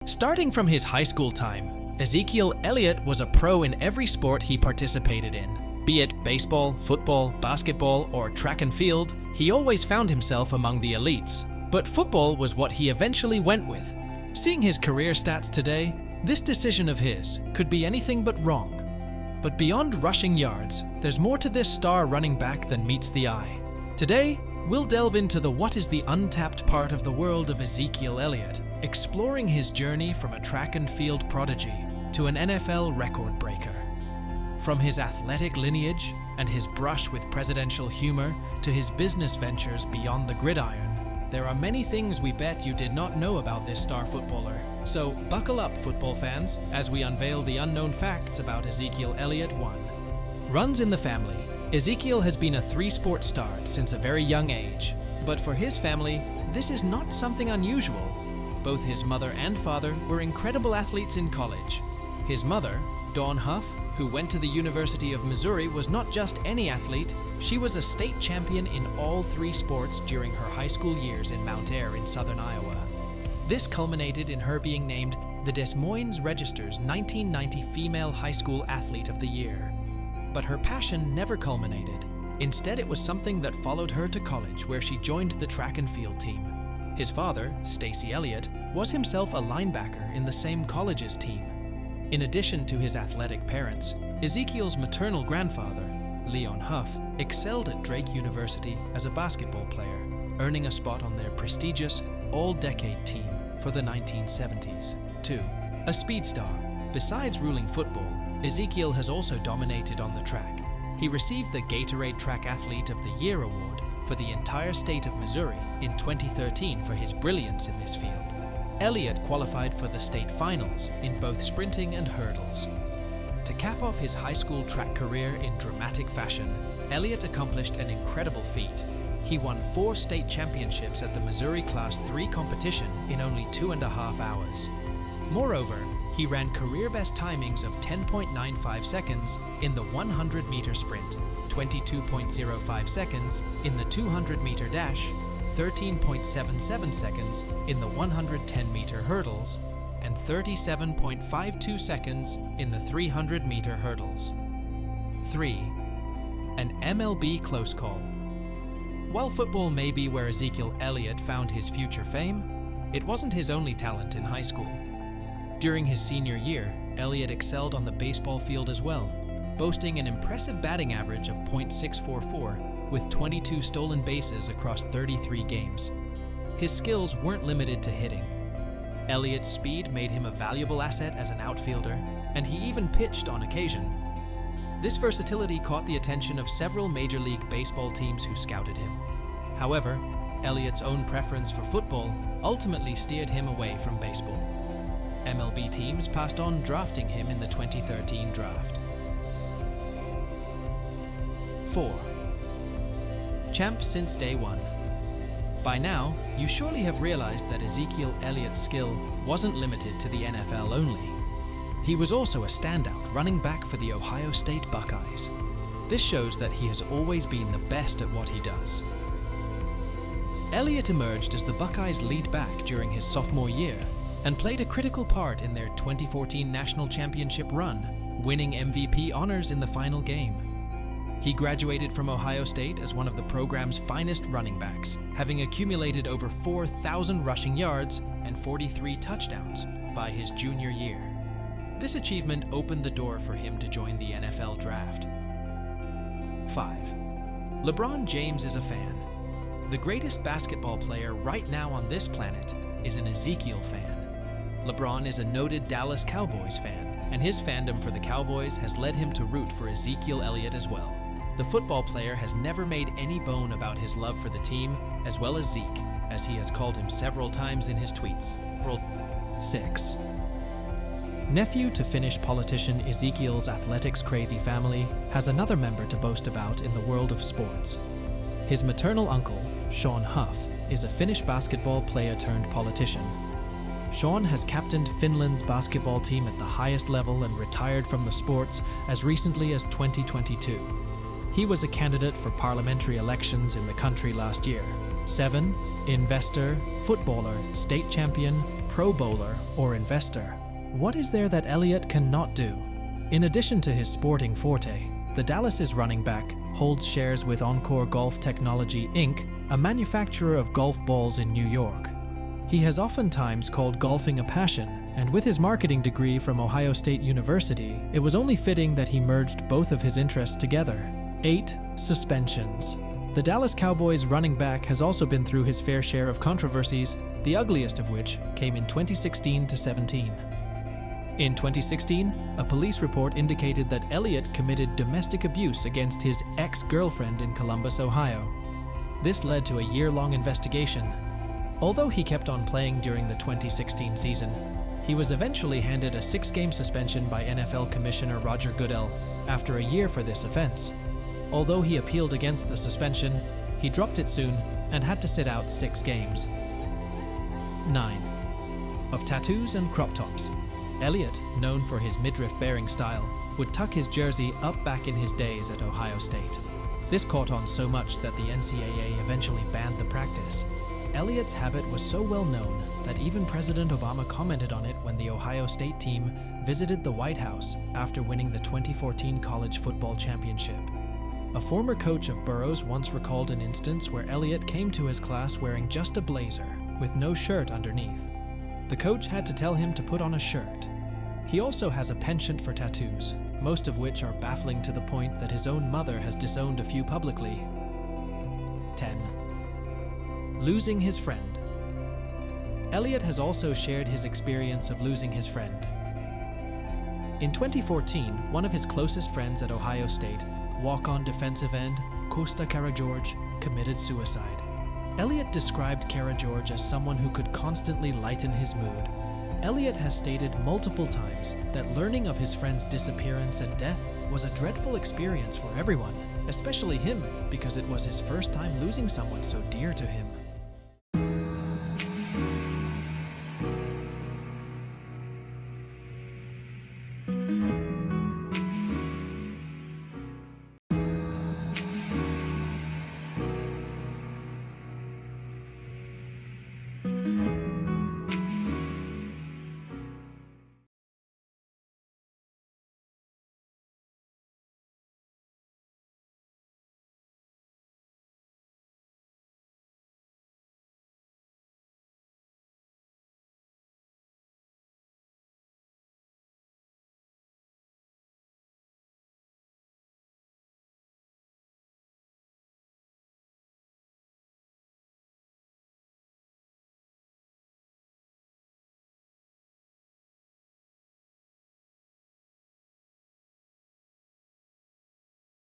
Starting from his high school time, Ezekiel Elliott was a pro in every sport he participated in. Be it baseball, football, basketball, or track and field, he always found himself among the elites. But football was what he eventually went with. Seeing his career stats today, this decision of his could be anything but wrong. But beyond rushing yards, there's more to this star running back than meets the eye. Today, we'll delve into the what is the untapped part of the world of Ezekiel Elliott, exploring his journey from a track and field prodigy to an NFL record breaker. From his athletic lineage and his brush with presidential humor to his business ventures beyond the gridiron, there are many things we bet you did not know about this star footballer. So buckle up, football fans, as we unveil the unknown facts about Ezekiel Elliott. 1. Runs in the family. Ezekiel has been a three-sport star since a very young age. But for his family, this is not something unusual. Both his mother and father were incredible athletes in college. His mother, Dawn Huff, who went to the University of Missouri, was not just any athlete, she was a state champion in all three sports during her high school years in Mount Ayr in southern Iowa. This culminated in her being named the Des Moines Register's 1990 Female High School Athlete of the Year. But her passion never culminated. Instead, it was something that followed her to college, where she joined the track and field team. His father, Stacy Elliott, was himself a linebacker in the same college's team. In addition to his athletic parents, Ezekiel's maternal grandfather, Leon Huff, excelled at Drake University as a basketball player, earning a spot on their prestigious all-decade team for the 1970s. 2. A speed star. Besides ruling football, Ezekiel has also dominated on the track. He received the Gatorade Track Athlete of the Year award for the entire state of Missouri in 2013 for his brilliance in this field. Elliott qualified for the state finals in both sprinting and hurdles. To cap off his high school track career in dramatic fashion, Elliott accomplished an incredible feat. He won 4 state championships at the Missouri Class 3 competition in only 2.5 hours. Moreover, he ran career-best timings of 10.95 seconds in the 100-meter sprint, 22.05 seconds in the 200-meter dash, 13.77 seconds in the 110-meter hurdles, and 37.52 seconds in the 300-meter hurdles. 3. An MLB Close Call. While football may be where Ezekiel Elliott found his future fame, it wasn't his only talent in high school. During his senior year, Elliott excelled on the baseball field as well, boasting an impressive batting average of .644 with 22 stolen bases across 33 games. His skills weren't limited to hitting. Elliott's speed made him a valuable asset as an outfielder, and he even pitched on occasion. This versatility caught the attention of several Major League Baseball teams who scouted him. However, Elliott's own preference for football ultimately steered him away from baseball. MLB teams passed on drafting him in the 2013 draft. 4. Champ since day one. By now, you surely have realized that Ezekiel Elliott's skill wasn't limited to the NFL only. He was also a standout running back for the Ohio State Buckeyes. This shows that he has always been the best at what he does. Elliott emerged as the Buckeyes' lead back during his sophomore year and played a critical part in their 2014 national championship run, winning MVP honors in the final game. He graduated from Ohio State as one of the program's finest running backs, having accumulated over 4,000 rushing yards and 43 touchdowns by his junior year. This achievement opened the door for him to join the NFL draft. 5. LeBron James is a fan. The greatest basketball player right now on this planet is an Ezekiel fan. LeBron is a noted Dallas Cowboys fan, and his fandom for the Cowboys has led him to root for Ezekiel Elliott as well. The football player has never made any bone about his love for the team, as well as Zeke, as he has called him several times in his tweets. 6. Nephew to Finnish politician Ezekiel's athletics crazy family has another member to boast about in the world of sports. His maternal uncle, Sean Huff, is a Finnish basketball player turned politician. Sean has captained Finland's basketball team at the highest level and retired from the sports as recently as 2022. He was a candidate for parliamentary elections in the country last year, 7. Investor, footballer, state champion, pro bowler, or investor. What is there that Elliott cannot do? In addition to his sporting forte, the Dallas' running back holds shares with Encore Golf Technology Inc., a manufacturer of golf balls in New York. He has oftentimes called golfing a passion, and with his marketing degree from Ohio State University, it was only fitting that he merged both of his interests together. 8. Suspensions. The Dallas Cowboys running back has also been through his fair share of controversies, the ugliest of which came in 2016-17. In 2016, a police report indicated that Elliott committed domestic abuse against his ex-girlfriend in Columbus, Ohio. This led to a year-long investigation. Although he kept on playing during the 2016 season, he was eventually handed a 6-game suspension by NFL Commissioner Roger Goodell after a year for this offense. Although he appealed against the suspension, he dropped it soon and had to sit out 6 games. 9. Of tattoos and crop tops. Elliott, known for his midriff-bearing style, would tuck his jersey up back in his days at Ohio State. This caught on so much that the NCAA eventually banned the practice. Elliott's habit was so well known that even President Obama commented on it when the Ohio State team visited the White House after winning the 2014 college football championship. A former coach of Burrow's once recalled an instance where Elliott came to his class wearing just a blazer, with no shirt underneath. The coach had to tell him to put on a shirt. He also has a penchant for tattoos, most of which are baffling to the point that his own mother has disowned a few publicly. 10. Losing his friend. Elliott has also shared his experience of losing his friend. In 2014, one of his closest friends at Ohio State, walk-on defensive end Costa Karageorge, committed suicide. Elliott described Karageorge as someone who could constantly lighten his mood. Elliott has stated multiple times that learning of his friend's disappearance and death was a dreadful experience for everyone, especially him, because it was his first time losing someone so dear to him.